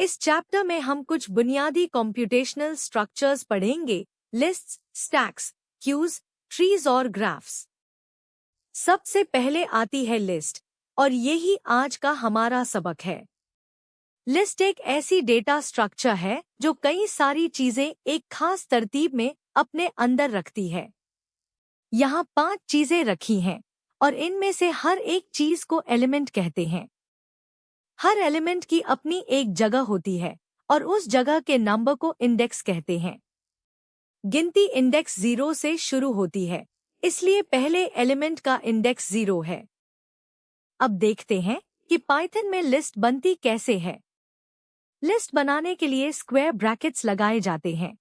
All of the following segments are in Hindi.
इस चैप्टर में हम कुछ बुनियादी कंप्यूटेशनल स्ट्रक्चर्स पढ़ेंगे, लिस्ट्स, स्टैक्स, क्यूज, ट्रीज और ग्राफ्स। सबसे पहले आती है लिस्ट, और यही आज का हमारा सबक है। लिस्ट एक ऐसी डेटा स्ट्रक्चर है जो कई सारी चीजें एक खास तरतीब में अपने अंदर रखती है। यहाँ 5 चीजें रखी हैं, और इनमें से हर एक चीज को एलिमेंट कहते हैं। हर एलिमेंट की अपनी एक जगह होती है, और उस जगह के नंबर को इंडेक्स कहते हैं। गिनती इंडेक्स 0 से शुरू होती है, इसलिए पहले एलिमेंट का इंडेक्स 0 है। अब देखते हैं कि पाइथन में लिस्ट बनती कैसे है। लिस्ट बनाने के लिए स्क्वायर ब्रैकेट्स लगाए जाते हैं।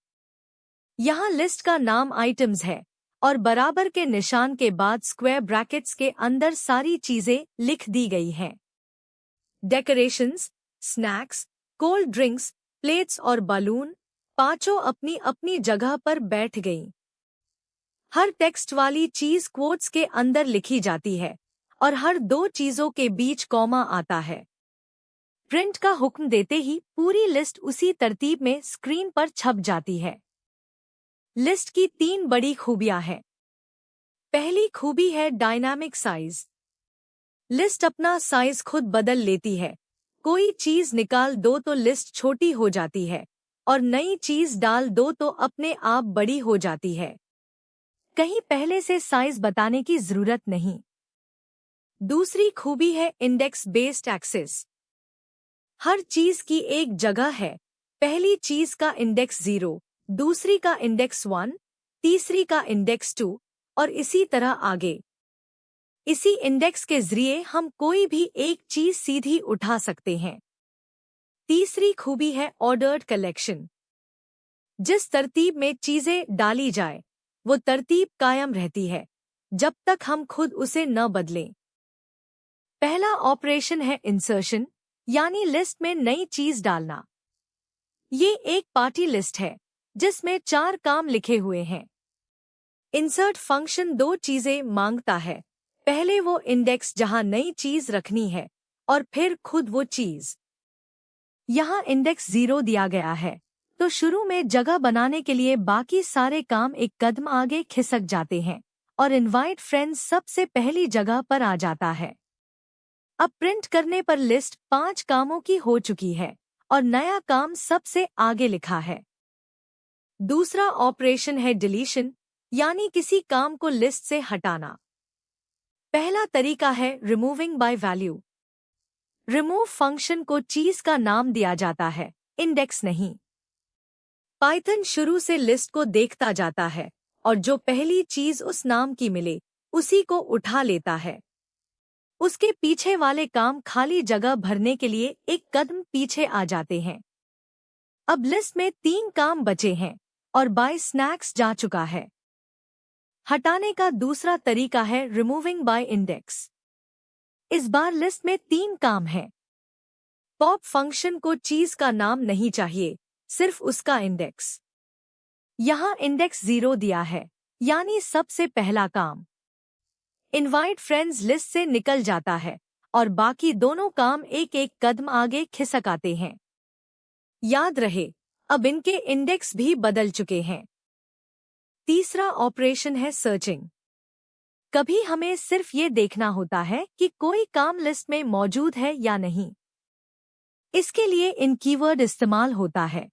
यहाँ लिस्ट का नाम आइटम्स है, और बराबर के निशान के बाद स्क्वायर ब्रैकेट्स के अंदर सारी चीजें लिख दी गई हैं। Decorations, snacks, cold drinks, plates और बलून, पांचों अपनी अपनी जगह पर बैठ गईं। हर टेक्स्ट वाली चीज क्वोट्स के अंदर लिखी जाती है, और हर 2 चीजों के बीच कॉमा आता है। प्रिंट का हुक्म देते ही पूरी लिस्ट उसी तरतीब में स्क्रीन पर छप जाती है। लिस्ट की 3 बड़ी खूबियां हैं। पहली खूबी है डायनामिक साइज। लिस्ट अपना साइज खुद बदल लेती है। कोई चीज निकाल दो तो लिस्ट छोटी हो जाती है, और नई चीज डाल दो तो अपने आप बड़ी हो जाती है। कहीं पहले से साइज बताने की जरूरत नहीं। दूसरी खूबी है इंडेक्स बेस्ड एक्सेस। हर चीज की एक जगह है। पहली चीज का इंडेक्स 0, दूसरी का इंडेक्स 1, तीसरी का इंडेक्स 2, और इसी तरह आगे। इसी इंडेक्स के जरिए हम कोई भी एक चीज सीधी उठा सकते हैं। तीसरी खूबी है ऑर्डर्ड कलेक्शन। जिस तरतीब में चीजें डाली जाए, वो तरतीब कायम रहती है जब तक हम खुद उसे न बदलें। पहला ऑपरेशन है इंसर्शन, यानी लिस्ट में नई चीज डालना। ये एक पार्टी लिस्ट है जिसमें 4 काम लिखे हुए हैं। इंसर्ट फंक्शन 2 चीजें मांगता है। पहले वो इंडेक्स जहां नई चीज रखनी है, और फिर खुद वो चीज। यहाँ इंडेक्स 0 दिया गया है, तो शुरू में जगह बनाने के लिए बाकी सारे काम एक कदम आगे खिसक जाते हैं, और इनवाइट फ्रेंड्स सबसे पहली जगह पर आ जाता है। अब प्रिंट करने पर लिस्ट 5 कामों की हो चुकी है, और नया काम सबसे आगे लिखा है। दूसरा ऑपरेशन है डिलीशन, यानी किसी काम को लिस्ट से हटाना। पहला तरीका है removing by value. Remove function को चीज का नाम दिया जाता है, इंडेक्स नहीं। पाइथन शुरू से लिस्ट को देखता जाता है, और जो पहली चीज उस नाम की मिले उसी को उठा लेता है। उसके पीछे वाले काम खाली जगह भरने के लिए एक कदम पीछे आ जाते हैं। अब लिस्ट में 3 काम बचे हैं, और बाय स्नैक्स जा चुका है। हटाने का दूसरा तरीका है रिमूविंग बाय इंडेक्स। इस बार लिस्ट में 3 काम हैं। पॉप फंक्शन को चीज का नाम नहीं चाहिए, सिर्फ उसका इंडेक्स। यहाँ इंडेक्स 0 दिया है, यानी सबसे पहला काम। इनवाइट फ्रेंड्स लिस्ट से निकल जाता है, और बाकी दोनों काम एक एक कदम आगे खिसक आते हैं। याद रहे, अब इनके इंडेक्स भी बदल चुके हैं। तीसरा ऑपरेशन है सर्चिंग। कभी हमें सिर्फ ये देखना होता है कि कोई काम लिस्ट में मौजूद है या नहीं। इसके लिए इन कीवर्ड इस्तेमाल होता है।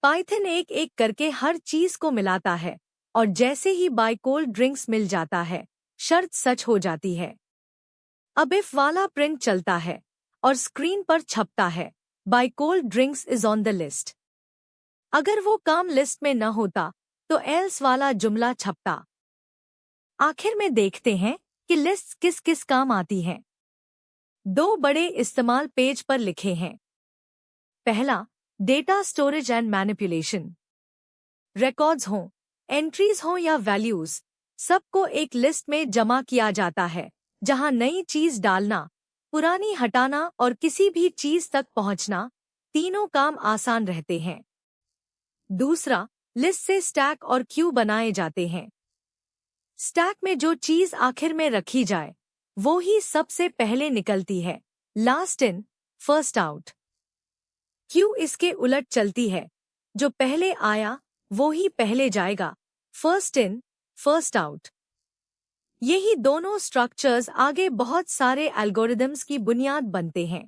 पाइथन एक एक करके हर चीज को मिलाता है, और जैसे ही बाय कोल्ड ड्रिंक्स मिल जाता है, शर्त सच हो जाती है। अब इफ वाला प्रिंट चलता है, और स्क्रीन पर छपता है, by cold drinks is on the list. अगर वो काम लिस्ट में न होता तो एल्स वाला जुमला छपता। आखिर में देखते हैं कि लिस्ट किस किस काम आती हैं। 2 बड़े इस्तेमाल पेज पर लिखे हैं। पहला, data storage and manipulation. Records हों, एंट्रीज हों या वैल्यूज, सबको एक लिस्ट में जमा किया जाता है, जहां नई चीज डालना, पुरानी हटाना और किसी भी चीज तक पहुंचना, तीनों काम आसान रहते हैं। दूसरा, लिस्ट से स्टैक और क्यू बनाए जाते हैं। स्टैक में जो चीज आखिर में रखी जाए, वो ही सबसे पहले निकलती है, last in first out. Q इसके उलट चलती है, जो पहले आया वो ही पहले जाएगा, फर्स्ट इन फर्स्ट आउट। यही दोनों स्ट्रक्चर्स आगे बहुत सारे एल्गोरिदम्स की बुनियाद बनते हैं।